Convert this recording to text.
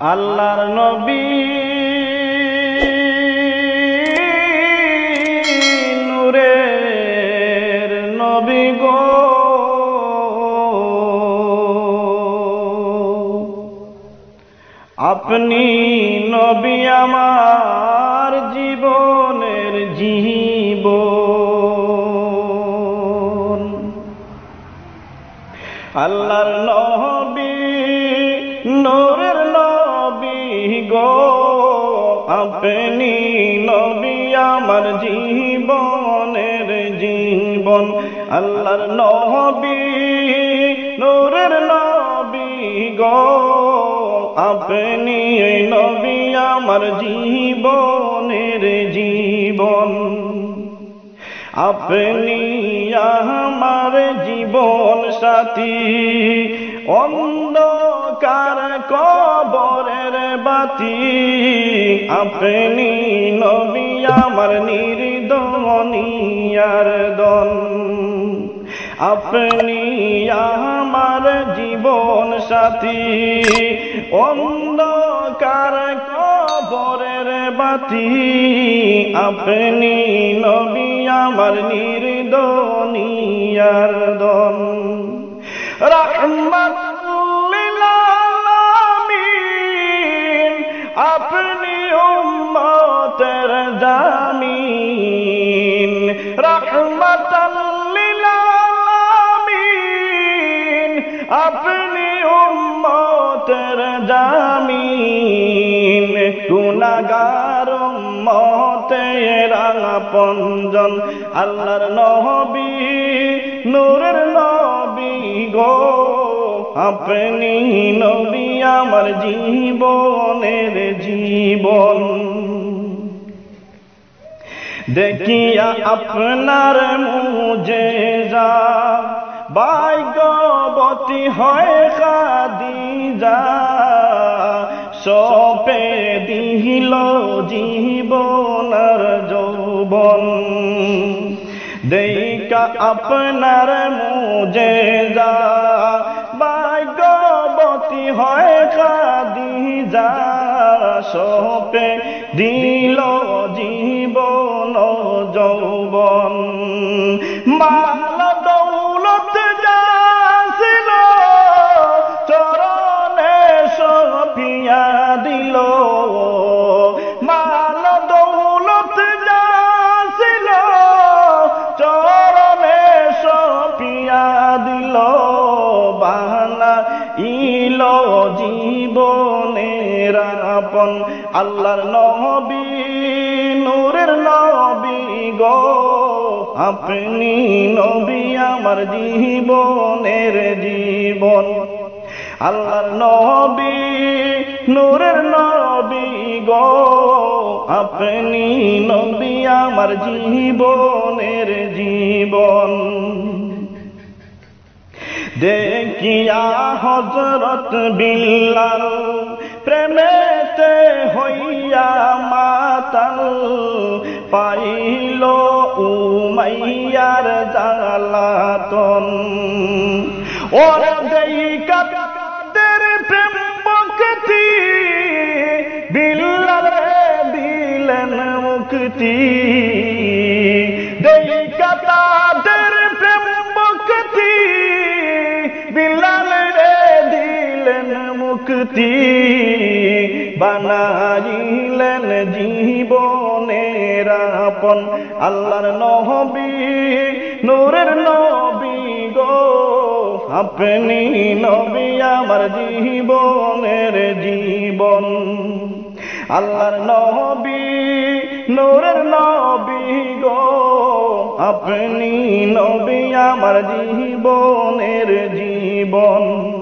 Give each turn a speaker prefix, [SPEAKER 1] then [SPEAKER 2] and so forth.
[SPEAKER 1] আল্লাহর নবী নূরের নবী গো, আপনি নবী আমার জীবনের জীবন। আল্লাহর নবী নূরের নবী গো, আপনি নবী আমার জীবনের জীবন। আল্লাহর নবী নূরের নবী গো, আপনি নবী আমার জীবনের জীবন। আপনি আমার জীবন সাথী, অন্ধকার কবরের বাতি। আপনি নবী আমার নির্দনিয়ার দন। আপনি আমার জীবন সাথী, অন্ধকার কবরের বাতি। আপনি নবী আমার নির্দনিয়ার দন। রাহমাতুল লিল আলামিন, আপনি উম্মতের জামিন। রাহমাতুল লিল আলামিন, আপনি উম্মতের জামিন। গুনাহগার উম্মতের আপনজন। আল্লাহর নবী নূরের নবী গো, আপনি নবী আমার জীবনের জীবন। দেখিয়া আপনার মুজেজা, ভাগ্যবতী হয় খাদিজা। সপে দিল জীবন আর যৌবন। দেখা আপনার মুজেজা, ভাগ্যবতী হয় খাদিজা। সপে দিল জীবন যৌবন। মাল দৌলত যা ছিল চরণে সপিয়া দিল। মাল দৌলত যা ছিল চরণে সপিয়া দিল। বাহানা ইল জীবনের আপন। আল্লাহর নবী নূরের নবী গো, আপনি নবী আমার জীবনের জীবন। আল্লাহর নবী নূরের নবী গো, আপনি নবী আমার জীবনের জীবন। দেখিয়া হযরত বিল্লাল, প্রেমেতে হইয়া মাতাল। পাইল উমাইয়ার জালাতন। ওরে দেইকা তাদের প্রেম ভক্তি, বিল্লাল রে দিলেন মুক্তি। দেইকা তাদের প্রেম ভক্তি, বিল্লাল রে দিলেন মুক্তি। বানাইলেন জীবনের আপন। আল্লাহর নবী নূরের নবী গো, আপনি নবী আমার জীবনের জীবন। আল্লাহর নবী নূরের নবী গো, আপনি নবী আমার জীবনের জীবন।